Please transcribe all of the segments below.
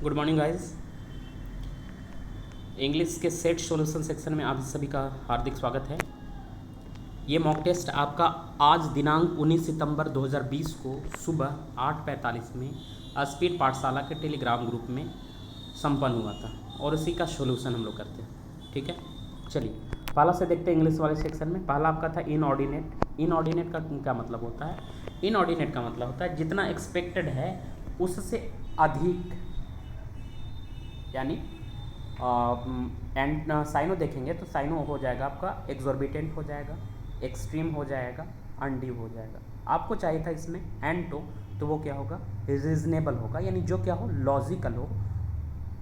Good morning guys. English के set solution section में आप सभी का हार्दिक स्वागत है। ये मॉक टेस्ट आपका आज दिनांक 19 सितंबर 2020 को सुबह 8:45 में स्पीड पाठशाला के टेलीग्राम ग्रुप में संपन्न हुआ था और इसी का सॉल्यूशन हम लोग करते हैं। ठीक है, चलिए पहला से देखते हैं इंग्लिश वाले सेक्शन में। पहला आपका था इनऑर्डिनेट। इनऑर्डिनेट का क्या मतलब होता है? इनऑर्डिनेट का मतलब होता है जितना एक्सपेक्टेड है उससे अधिक, यानी एंड साइनो देखेंगे तो साइनो हो जाएगा आपका एक्सॉर्बिटेंट हो जाएगा, एक्सट्रीम हो जाएगा, अनड्यू हो जाएगा। आपको चाहिए था इसमें एंड तो वो क्या होगा? रीजनेबल होगा, यानी जो क्या हो, लॉजिकल हो,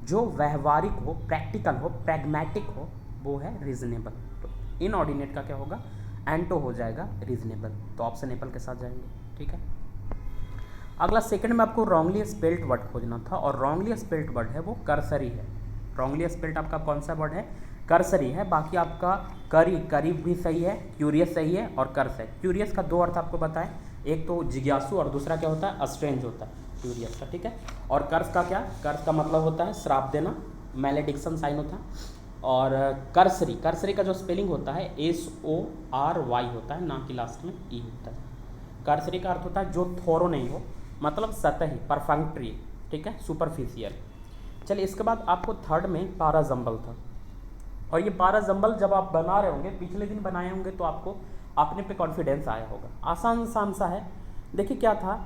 जो व्यवहारिक हो, प्रैक्टिकल हो, प्रैग्मेटिक हो, वो है रीजनेबल। तो इनऑर्डिनेट का क्या होगा? एंटो हो जाएगा रीजनेबल। तो ऑप्शन एपल के साथ जाएंगे। ठीक है, अगला सेकंड में आपको रॉन्गली स्पेल्ड वर्ड खोजना था और रॉन्गली स्पेल्ड वर्ड है वो कर्सरी है। रॉन्गली स्पेल्ड आपका कौन सा वर्ड है? कर्सरी है। बाकी आपका करीब भी सही है, क्यूरियस सही है और कर्स है। क्यूरियस का दो अर्थ आपको बताएं, एक तो जिज्ञासु और दूसरा क्या होता है? स्ट्रेंज होता है क्यूरियस का। ठीक है, और कर्स का क्या? कर्स का मतलब होता है श्राप देना, मैलेडिक्शन साइन होता है। और कर्सरी का जो स्पेलिंग होता है SORY होता है, ना कि लास्ट में ई होता है। कर्सरी का अर्थ होता है जो थोरो नहीं हो, मतलब सतही, परफंक्ट्री। ठीक है, सुपरफिशियल। चलिए इसके बाद आपको थर्ड में पाराजम्बल था और ये पाराजम्बल जब आप बना रहे होंगे, पिछले दिन बनाए होंगे, तो आपको अपने पे कॉन्फिडेंस आया होगा। आसान सा है। देखिए क्या था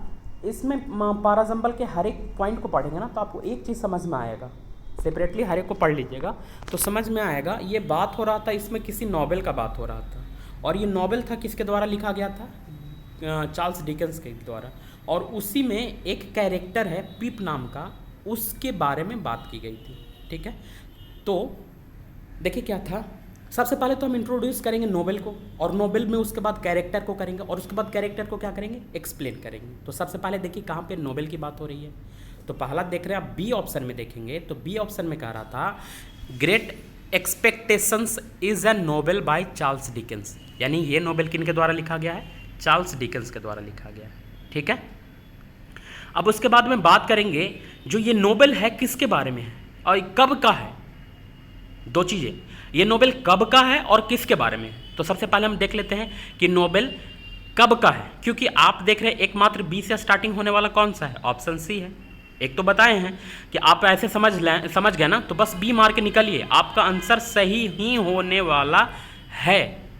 इसमें, पाराजम्बल के हर एक पॉइंट को पढ़ेंगे ना तो आपको एक चीज़ समझ में आएगा। सेपरेटली हर एक को पढ़ लीजिएगा तो समझ में आएगा। ये बात हो रहा था, इसमें किसी नॉवेल का बात हो रहा था और ये नॉवेल था किसके द्वारा लिखा गया था? चार्ल्स डिकेंस के द्वारा। और उसी में एक कैरेक्टर है पिप नाम का, उसके बारे में बात की गई थी। ठीक है, तो देखिए क्या था, सबसे पहले तो हम इंट्रोड्यूस करेंगे नोवेल को और नोवेल में उसके बाद कैरेक्टर को करेंगे और उसके बाद कैरेक्टर को क्या करेंगे? एक्सप्लेन करेंगे। तो सबसे पहले देखिए कहाँ पे नोवेल की बात हो रही है। तो पहला देख रहे हैं आप, बी ऑप्शन में देखेंगे तो बी ऑप्शन में कह रहा था great expectations is a novel by Charles Dickens, यानी ये नोवेल किनके द्वारा लिखा गया है? चार्ल्स डिकेंस के द्वारा लिखा गया है। ठीक है, अब उसके बाद में बात करेंगे जो ये नोवेल है किसके बारे में है और कब का है। दो चीज़ें, ये नोवेल कब का है और किसके बारे में है। तो सबसे पहले हम देख लेते हैं कि नोवेल कब का है, क्योंकि आप देख रहे हैं एकमात्र बी से स्टार्टिंग होने वाला कौन सा है? ऑप्शन सी है। एक तो बताए हैं कि आप ऐसे समझ गए ना, तो बस बी मार के निकलिए, आपका आंसर सही ही होने वाला है।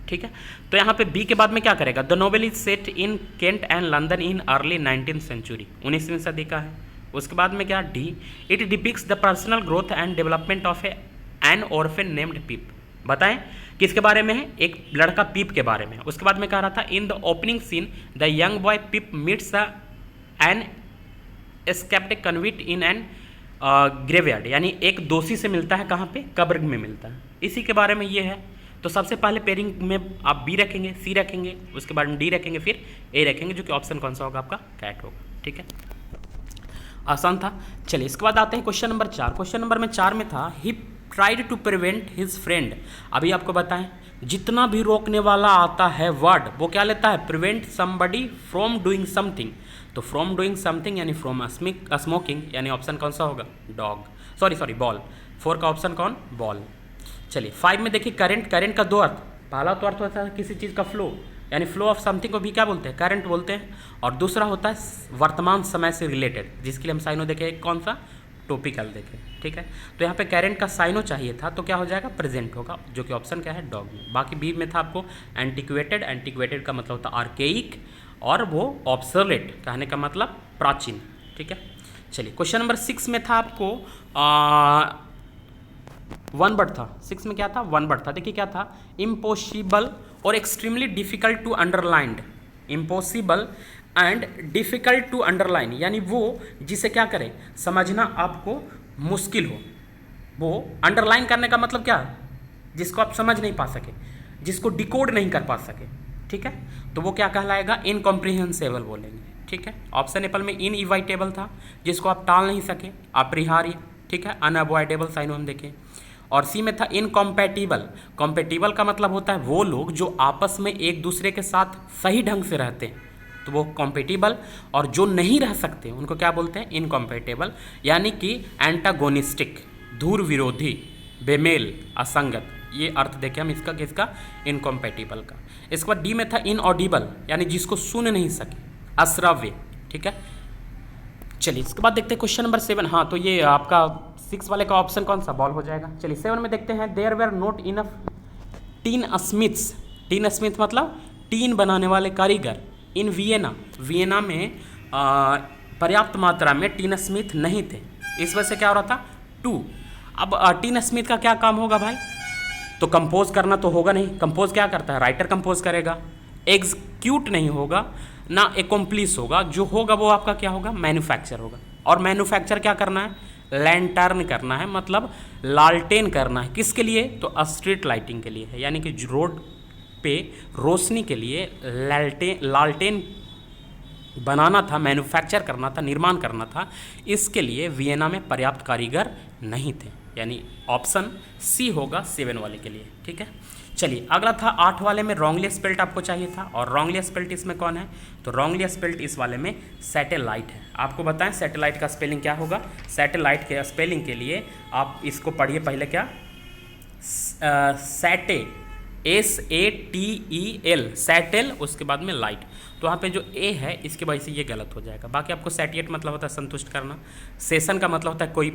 ठीक है, तो यहाँ पे बी के बाद में क्या करेगा? The novel is set in Kent and London in early 19th century, 19वीं सदी का है। उसके बाद में क्या? D, it depicts the personal growth and development of an orphan named Pip. बताएं किसके बारे में है? एक लड़का पिप के बारे में। उसके बाद में कह रहा था in the opening scene the young boy Pip meets an escaped convict in an graveyard, यानी एक दोषी से मिलता है। कहाँ पे? कब्र में मिलता है। इसी के बारे में ये है। तो सबसे पहले पेयरिंग में आप बी रखेंगे, सी रखेंगे, उसके बाद डी रखेंगे, फिर ए रखेंगे, जो कि ऑप्शन कौन सा होगा? आपका कैट होगा। ठीक है, आसान था। चलिए इसके बाद आते हैं क्वेश्चन नंबर 4। क्वेश्चन नंबर में 4 में था he tried to prevent his friend. अभी आपको बताएं, जितना भी रोकने वाला आता है वर्ड, वो क्या लेता है? Prevent somebody from doing something. तो फ्रॉम डूइंग समथिंग यानी फ्रॉम स्मोकिंग, यानी ऑप्शन कौन सा होगा? Dog, sorry ball. 4 का ऑप्शन कौन? बॉल। चलिए 5 में देखिए करंट का दो अर्थ। पहला तो अर्थ होता है किसी चीज़ का फ्लो, यानी फ्लो ऑफ समथिंग को भी क्या बोलते हैं? करंट बोलते हैं। और दूसरा होता है वर्तमान समय से रिलेटेड, जिसके लिए हम साइनो देखें, कौन सा? टॉपिकल देखें। ठीक है, तो यहाँ पे करंट का साइनो चाहिए था तो क्या हो जाएगा? प्रेजेंट होगा, जो कि ऑप्शन क्या है? डॉग में। बाकी बी में था आपको एंटिक्वेटेड का मतलब होता है आर्केइक, और वो ऑब्सोलेट कहने का मतलब प्राचीन। ठीक है, चलिए क्वेश्चन नंबर 6 में था आपको वन वर्ड था। 6 में क्या था? वन वर्ड था। देखिए क्या था? इम्पॉसिबल और extremely difficult to underlined. Impossible and difficult to underline, यानी वो जिसे क्या करें? समझना आपको मुश्किल हो। वो अंडरलाइन करने का मतलब क्या है? जिसको आप समझ नहीं पा सके, जिसको डिकोड नहीं कर पा सके। ठीक है, तो वो क्या कहलाएगा? इनकॉम्प्रिहेंसेबल बोलेंगे। ठीक है, ऑप्शन एपल में इनइवाइटेबल था, जिसको आप टाल नहीं सके, अपरिहार्य। ठीक है, अनअवॉइडेबल साइन हम देखें। और सी में था इनकॉम्पैटिबल। कॉम्पैटिबल का मतलब होता है वो लोग जो आपस में एक दूसरे के साथ सही ढंग से रहते हैं। तो वो कॉम्पेटिबल, और जो नहीं रह सकते उनको क्या बोलते हैं, इनकॉम्पेटेबल, यानी कि एंटागोनिस्टिक, धुर विरोधी, बेमेल, असंगत, ये अर्थ देखें हम इसका किसका, इनकॉम्पेटिबल का। इसके बाद डी में था इनऑडिबल, यानी जिसको सुन नहीं सके, अश्रव्य, ठीक है। चलिए इसके बाद देखते हैं क्वेश्चन नंबर 7। हाँ तो ये आपका 6 वाले का ऑप्शन कौन सा, बॉल हो जाएगा। चलिए 7 में देखते हैं, there were not enough tin smiths, tin smith मतलब टीन बनाने वाले कारीगर, इन वियना, वियना में पर्याप्त मात्रा में टीन स्मिथ नहीं थे, इस वजह से क्या हो रहा था, 2। अब टीन स्मिथ का क्या काम होगा भाई, तो कंपोज करना तो होगा नहीं, कंपोज क्या करता है, राइटर कंपोज करेगा, एग्जीक्यूट नहीं होगा ना एकम्प्लिस होगा, जो होगा वो आपका क्या होगा, मैन्युफैक्चर होगा। और मैन्युफैक्चर क्या करना है, लैंटर्न करना है, मतलब लालटेन करना है, किसके लिए, तो स्ट्रीट लाइटिंग के लिए है, यानी कि रोड पे रोशनी के लिए लालटेन बनाना था, मैन्युफैक्चर करना था, निर्माण करना था, इसके लिए वियना में पर्याप्त कारीगर नहीं थे, यानी ऑप्शन सी होगा 7 वाले के लिए, ठीक है। चलिए अगला था 8 वाले में रॉन्गली स्पेल्ट आपको चाहिए था, और रॉन्गली स्पेल्ट इसमें कौन है, तो रॉन्गली स्पेल्ट इस वाले में सैटेलाइट है। आपको बताएं सैटेलाइट का स्पेलिंग क्या होगा, सैटेलाइट के स्पेलिंग के लिए आप इसको पढ़िए पहले क्या, सैटे, SATEL, सैटेल, उसके बाद में लाइट, तो वहाँ पे जो ए है इसके वजह से ये गलत हो जाएगा। बाकी आपको सैटिएट मतलब होता है संतुष्ट करना, सेशन का मतलब होता है कोई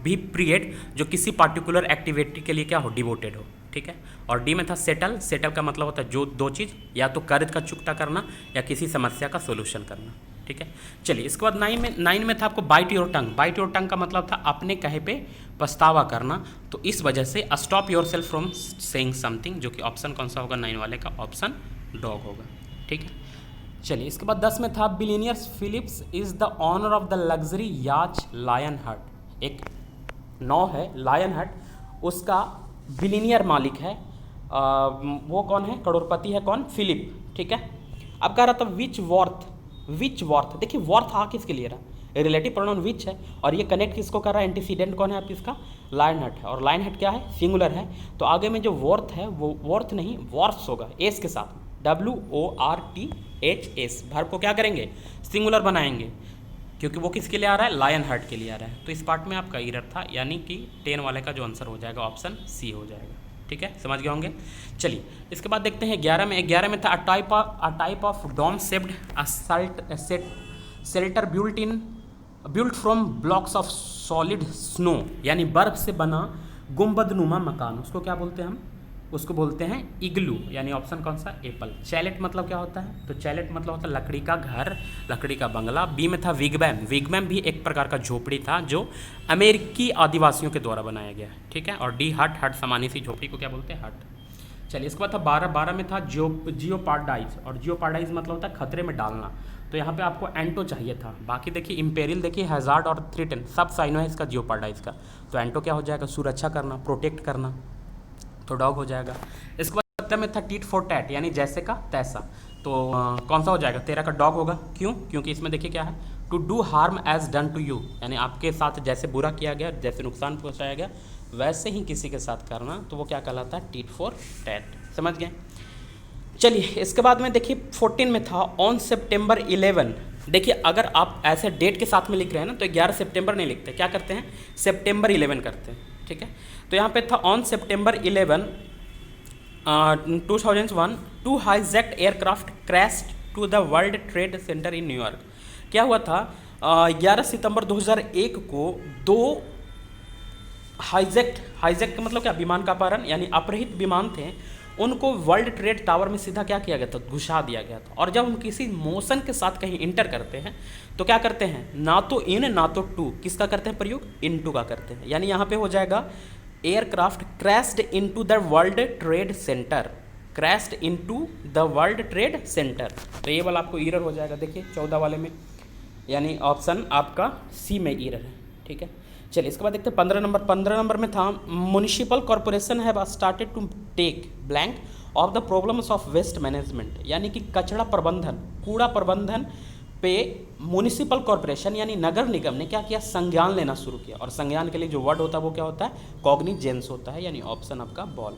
भी पीरियड जो किसी पार्टिकुलर एक्टिविटी के लिए क्या हो, डिवोटेड हो, ठीक है। और डी में था सेटल, सेटल का मतलब होता है जो 2 चीज़, या तो कर्ज का चुकता करना या किसी समस्या का सोल्यूशन करना, ठीक है। चलिए इसके बाद 9 में था आपको bite your tongue, bite your tongue का मतलब था अपने कहे पे पछतावा करना, तो इस वजह से stop your self from saying something, जो कि ऑप्शन कौन सा होगा, 9 वाले का ऑप्शन डॉग होगा, ठीक है। चलिए इसके बाद 10 में था billionaires Phillips is the owner of the luxury yacht Lionheart, एक नौ है लायन हट, उसका बिलियनियर मालिक है, वो कौन है, करोड़पति है कौन, फिलिप, ठीक है। अब कह रहा था विच वॉर्थ, देखिए वॉर्थ आ किसके लिए रहा, रिलेटिव प्रोनाउन विच है, और ये कनेक्ट किसको कर रहा है, एंटीसीडेंट कौन है आप इसका, लायन हट है, और लायन हट क्या है, सिंगुलर है, तो आगे में जो वॉर्थ है वो वॉर्थ नहीं वॉर्थ्स होगा, एस के साथ, WORTHS, वर्ब को क्या करेंगे, सिंगुलर बनाएंगे, क्योंकि वो किसके लिए आ रहा है, लायन हर्ट के लिए आ रहा है, तो इस पार्ट में आपका एरर था, यानी कि 10 वाले का जो आंसर हो जाएगा ऑप्शन सी हो जाएगा, ठीक है, समझ गए होंगे। चलिए इसके बाद देखते हैं 11 में था a type of dome shaped shelter built from blocks of solid snow, यानी बर्फ से बना गुंबदनुमा मकान, उसको क्या बोलते हैं हम, उसको बोलते हैं इग्लू, यानी ऑप्शन कौन सा, एप्पल। चैलेट मतलब क्या होता है, तो चैलेट मतलब होता है लकड़ी का घर, लकड़ी का बंगला। बी में था विगवैम, विगवैम भी एक प्रकार का झोपड़ी था जो अमेरिकी आदिवासियों के द्वारा बनाया गया है, ठीक है। और डी हट सामान्य सी झोपड़ी को क्या बोलते हैं, हट। चलिए इसके बाद था 12 में था जियोपार्डाइज, और जियोपार्डाइज मतलब होता है खतरे में डालना, तो यहाँ पे आपको एंटो चाहिए था। बाकी देखिए इम्पेरियल देखिए हैजार्ड और थ्रेटन सब साइनो है इसका जियोपार्डाइज का, तो एंटो क्या हो जाएगा, सुरक्षा करना, प्रोटेक्ट करना, तो डॉग हो जाएगा। इसके बाद 17 में था टीट फॉर टैट, यानी जैसे का तैसा, तो कौन सा हो जाएगा, 13 का डॉग होगा, क्यों, क्योंकि इसमें देखिए क्या है, to do harm as done to you, यानी आपके साथ जैसे बुरा किया गया, जैसे नुकसान पहुंचाया गया वैसे ही किसी के साथ करना, तो वो क्या कहलाता है, टीट फॉर टैट, समझ गए। चलिए इसके बाद में देखिए 14 में था ऑन सितंबर 11, देखिए अगर आप ऐसे डेट के साथ में लिख रहे हैं ना तो 11 सितंबर नहीं लिखते, क्या करते हैं, सितंबर 11 करते हैं, ठीक है। तो यहाँ पे था on September 11 2001 two hijacked aircraft crashed to the World Trade Center in न्यूयॉर्क। क्या हुआ था, 11 सितंबर 2001 को 2 हाईजैक्ट मतलब क्या, विमान का अपहरण, यानी अपहृत विमान थे, उनको वर्ल्ड ट्रेड टावर में सीधा क्या किया गया था, घुसा दिया गया था। और जब हम किसी मोशन के साथ कहीं इंटर करते हैं तो क्या करते हैं, ना तो इन ना तो टू, किसका करते हैं प्रयोग, इन टू का करते हैं, यानी यहाँ पे हो जाएगा aircraft crashed into the World Trade centre, crashed into the World Trade centre, तो ये वाला आपको एरर हो जाएगा, देखिए 14 वाले में, यानी ऑप्शन आपका सी में एरर है, ठीक है। चलिए इसके बाद देखते हैं 15 नंबर में था municipal corporation have started to take blank of the problems of waste management, यानी कि कचरा प्रबंधन, कूड़ा प्रबंधन पे म्युनिसिपल कॉर्पोरेशन यानी नगर निगम ने क्या किया, संज्ञान लेना शुरू किया। और संज्ञान के लिए जो वर्ड होता है वो क्या होता है, कॉग्निजेंस होता है, यानी ऑप्शन आपका बॉल।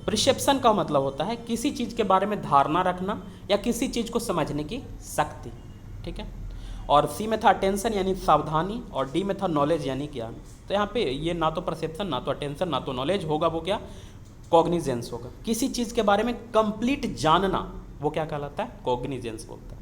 प्रिसेप्शन का मतलब होता है किसी चीज़ के बारे में धारणा रखना या किसी चीज़ को समझने की शक्ति, ठीक है। और सी में था अटेंशन यानी सावधानी, और डी में था नॉलेज यानी ज्ञान। तो यहाँ पे ये ना तो परसेप्शन, ना तो अटेंशन, ना तो नॉलेज होगा, वो क्या कॉग्निजेंस होगा। किसी चीज़ के बारे में कंप्लीट जानना वो क्या कहलाता है, कॉग्निजेंस बोलता है।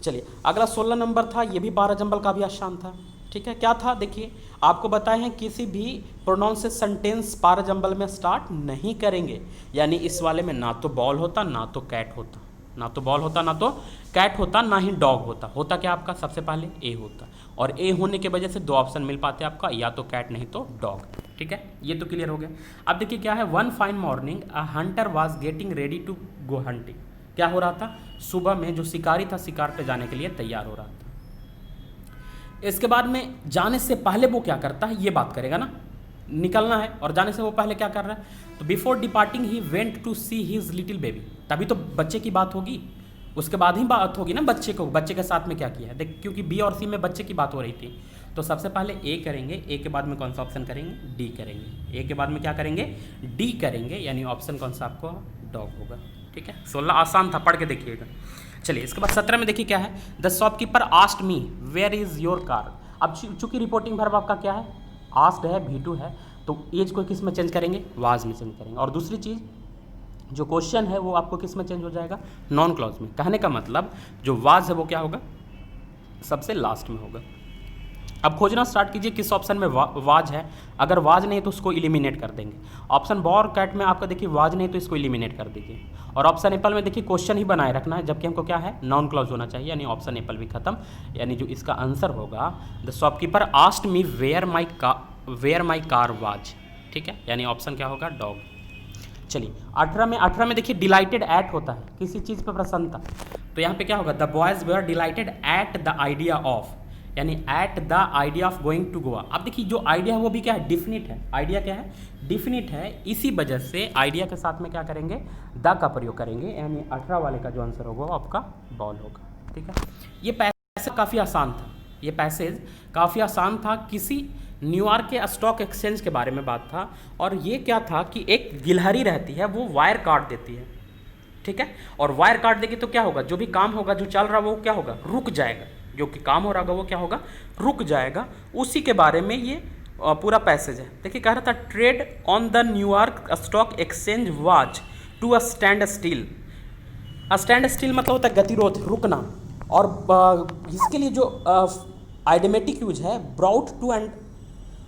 चलिए अगला 16 नंबर था, ये भी 12 जंबल का भी आसान था, ठीक है। क्या था देखिए, आपको बताए हैं किसी भी प्रोनाउन से सेंटेंस 12 जंबल में स्टार्ट नहीं करेंगे, यानी इस वाले में ना तो बॉल होता, ना तो कैट होता, ना तो बॉल होता, ना तो कैट होता, ना ही डॉग होता। होता क्या आपका, सबसे पहले ए होता, और ए होने की वजह से दो ऑप्शन मिल पाते आपका, या तो कैट नहीं तो डॉग, ठीक है। ये तो क्लियर हो गया। अब देखिए क्या है, one fine morning a hunter was getting ready to go hunting. क्या हो रहा था, सुबह में जो शिकारी था शिकार पे जाने के लिए तैयार हो रहा था। इसके बाद में जाने से पहले वो क्या करता है, ये बात करेगा ना, निकलना है और जाने से वो पहले क्या कर रहा है, तो before departing he went to see his little baby. तभी तो बच्चे की बात होगी, उसके बाद ही बात होगी ना बच्चे को, बच्चे के साथ में क्या किया है देख, क्योंकि बी और सी में बच्चे की बात हो रही थी। तो सबसे पहले ए करेंगे, ए के बाद में कौन सा ऑप्शन करेंगे, डी करेंगे। ए के बाद में क्या करेंगे, डी करेंगे, यानी ऑप्शन कौन सा आपको, डॉग होगा, ठीक है। 16 आसान था, पढ़ के देखिएगा। चलिए इसके बाद 17 में देखिए क्या है, the shopkeeper asked me where is your car. अब चूंकि रिपोर्टिंग वर्ब आपका क्या है, आस्क्ड है, V2 है, तो एज को किस में चेंज करेंगे, वाज में चेंज करेंगे। और दूसरी चीज़ जो क्वेश्चन है वो आपको किस में चेंज हो जाएगा, नॉन क्लॉज में। कहने का मतलब जो वाज है वो क्या होगा, सबसे लास्ट में होगा। अब खोजना स्टार्ट कीजिए किस ऑप्शन में वाज है, अगर वाज नहीं तो उसको इलिमिनेट कर देंगे। ऑप्शन बॉर कैट में आपका देखिए वाज नहीं तो इसको इलिमिनेट कर दीजिए। और ऑप्शन एप्पल में देखिए क्वेश्चन ही बनाए रखना है, जबकि हमको क्या है, नॉन क्लॉज होना चाहिए, यानी ऑप्शन एप्पल भी खत्म। यानी जो इसका आंसर होगा, the shopkeeper asked me where my car was, ठीक है, यानी ऑप्शन क्या होगा, डॉग। चलिए 18 में देखिए डिलाइटेड एट होता है, किसी चीज़ पर प्रसन्नता। तो यहाँ पे क्या होगा, the boys were delighted at the idea of, यानी at the idea of going to Goa. अब देखिए जो आइडिया है वो भी क्या है, डिफिनिट है। आइडिया क्या है, डिफिनिट है, इसी वजह से आइडिया के साथ में क्या करेंगे, द का प्रयोग करेंगे, यानी 18 वाले का जो आंसर होगा वो आपका बॉल होगा, ठीक है। ये पैसेज काफ़ी आसान था, ये पैसेज काफ़ी आसान था, किसी न्यूयॉर्क के स्टॉक एक्सचेंज के बारे में बात था। और ये क्या था कि एक गिलहरी रहती है, वो वायर काट देती है, ठीक है। और वायर काट देगी तो क्या होगा, जो भी काम होगा, जो चल रहा वो क्या होगा, रुक जाएगा। जो कि काम हो रहा होगा वो क्या होगा, रुक जाएगा। उसी के बारे में ये पूरा पैसेज है। देखिए कह रहा था, trade on the New York stock exchange was to a stand still. Stand still मतलब होता है गतिरोध, रुकना। और इसके लिए जो आइडेमेटिक यूज है, brought to and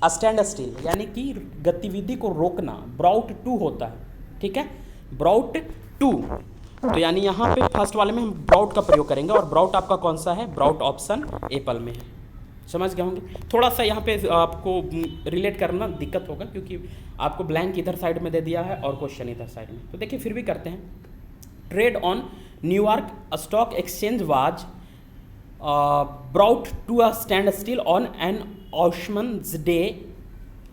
stand still, यानी कि गतिविधि को रोकना, ब्राउट टू होता है, ठीक है, ब्राउट टू। तो यानी यहाँ पे फर्स्ट वाले में हम ब्राउट का प्रयोग करेंगे, और ब्राउट आपका कौन सा है, ब्राउट ऑप्शन एप्पल में है। समझ गए होंगे। थोड़ा सा यहाँ पे आपको रिलेट करना दिक्कत होगा, क्योंकि आपको ब्लैंक इधर साइड में दे दिया है और क्वेश्चन इधर साइड में। तो देखिए फिर भी करते हैं। Trade on New York stock exchange was brought to a standstill on an autumn's day.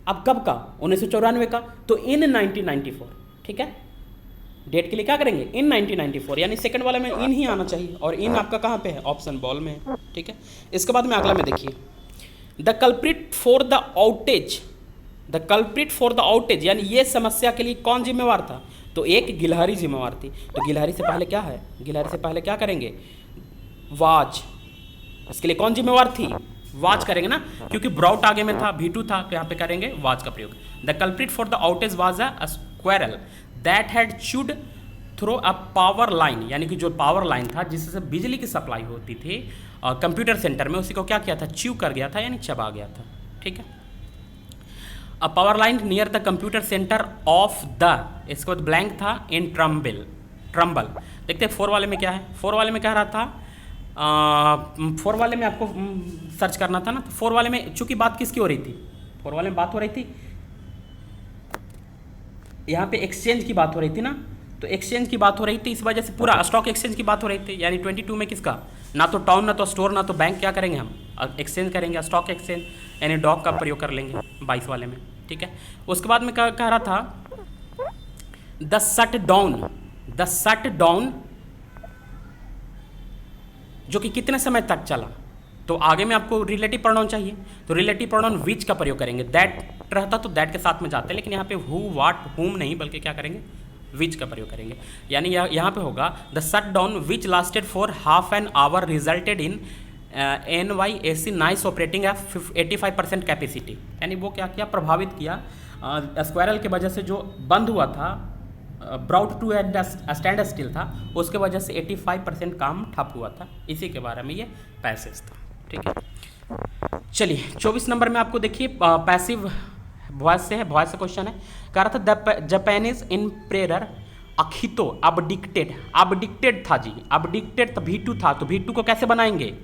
अब कब का, 1994 का, तो इन 1994, ठीक है। डेट के लिए क्या करेंगे, इन 1994, यानी सेकंड वाले में इन ही आना चाहिए, और इन आपका कहाँ पे है, ऑप्शन बॉल में है, ठीक है। इसके बाद में अगला में देखिए, the culprit for the outage, the culprit for the outage, यानी ये समस्या के लिए कौन जिम्मेवार था, तो एक गिलहरी जिम्मेवार थी। तो गिलहरी से पहले क्या है, गिलहरी से पहले क्या करेंगे, वाज। इसके लिए कौन जिम्मेवार थी, वाज करेंगे ना, क्योंकि ब्राउट आगे में था, V2 था, तो यहाँ पे करेंगे वाज का प्रयोग। The culprit for the outage was a squirrel that had chewed through a power line, यानी कि जो पावर लाइन था जिससे बिजली की सप्लाई होती थी कंप्यूटर सेंटर में, उसी को क्या किया था, च्यू कर गया था, यानी चबा गया था, ठीक है। अ power line near the computer centre of the, इसके बाद ब्लैंक था, इन ट्रम्बल। देखते हैं 4 वाले में क्या है। 4 वाले में कह रहा था, 4 वाले में आपको सर्च करना था ना, तो 4 वाले में चूंकि बात किसकी हो रही थी, 4 वाले में बात हो रही थी, यहाँ पे एक्सचेंज की बात हो रही थी ना, तो एक्सचेंज की बात हो रही थी, इस वजह से पूरा स्टॉक एक्सचेंज की बात हो रही थी। यानी 22 में किसका, ना तो टाउन, ना तो स्टोर, ना तो बैंक, क्या करेंगे हम, एक्सचेंज करेंगे, स्टॉक एक्सचेंज, यानी डॉग का प्रयोग कर लेंगे 22 वाले में, ठीक है। उसके बाद में कह रहा था, द शट डाउन, जो कि कितने समय तक चला, तो आगे में आपको रिलेटिव प्रोनाउन चाहिए, तो रिलेटिव प्रोनाउन विच का प्रयोग करेंगे। दैट रहता तो दैट के साथ में जाते हैं, लेकिन यहाँ पे हु, व्हाट, हुम नहीं, बल्कि क्या करेंगे, विच का प्रयोग करेंगे, यानी यहाँ पे होगा the shut down which lasted for half an hour resulted in NYSE nice operating eight 85% capacity, यानी वो क्या किया, प्रभावित किया स्क्वायरल की वजह से जो बंद हुआ था, ब्राउट टू स्टैंड स्टिल था, उसके वजह से 85% काम ठप हुआ था। इसी के बारे में ये पैसेज था। ठीक है, चलिए 24 नंबर में आपको देखिए पैसिव वॉइस से है, वॉइस से क्वेश्चन है। कह रहा था जापानीज इम्पेरर अखितो अबडिक्टेड था जी, अबडिक्टेड तो V2 था, तो V2 को कैसे बनाएंगे,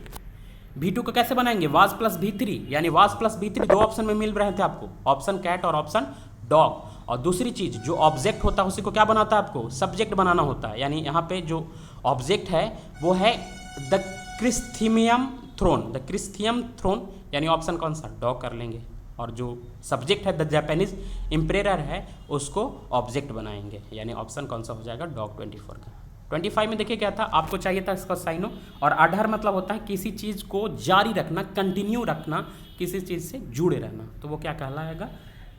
V2 को कैसे बनाएंगे, वाज प्लस V3, यानी वाज प्लस V3 दो ऑप्शन में मिल रहे थे आपको, ऑप्शन कैट और ऑप्शन डॉग। और दूसरी चीज जो ऑब्जेक्ट होता है उसी को क्या बनाता है, आपको सब्जेक्ट बनाना होता है, यानी यहाँ पे जो ऑब्जेक्ट है वो है द क्रिस्थीमियम थ्रोन, यानी ऑप्शन कौन सा, डॉग कर लेंगे, और जो सब्जेक्ट है द जापानीज इम्पेरर है उसको ऑब्जेक्ट बनाएंगे, यानी ऑप्शन कौन सा हो जाएगा, डॉग 24 का। 25 में देखिए क्या था, आपको चाहिए था इसका साइनो, और आर्डर मतलब होता है किसी चीज़ को जारी रखना, कंटिन्यू रखना, किसी चीज़ से जुड़े रहना, तो वो क्या कहलाएगा,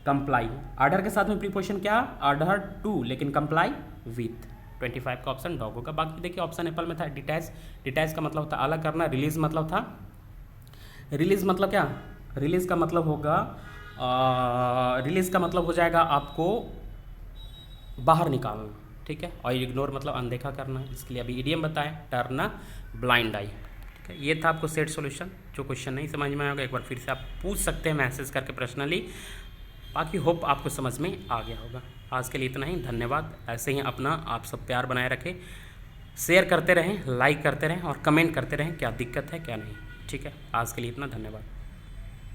कंप्लाई। आर्डर के साथ में प्रीपोजिशन क्या, आर्डर टू, लेकिन कंप्लाई विथ। 25 का ऑप्शन डॉग होगा। बाकी देखिए ऑप्शन एप्पल में था डिटैच का मतलब होता है अलग करना, रिलीज मतलब था, रिलीज मतलब क्या, रिलीज का मतलब होगा रिलीज का मतलब हो जाएगा आपको बाहर निकालना, ठीक है, और इग्नोर मतलब अनदेखा करना, इसके लिए अभी इडियम बताएं, टर्न ब्लाइंड आई। ठीक है, ये था आपको सेट सॉल्यूशन। जो क्वेश्चन नहीं समझ में आएगा एक बार फिर से आप पूछ सकते हैं मैसेज करके पर्सनली, बाकी होप आपको समझ में आ गया होगा। आज के लिए इतना ही, धन्यवाद। ऐसे ही अपना आप सब प्यार बनाए रखें, शेयर करते रहें, लाइक करते रहें और कमेंट करते रहें क्या दिक्कत है क्या नहीं। ठीक है, आज के लिए इतना, धन्यवाद।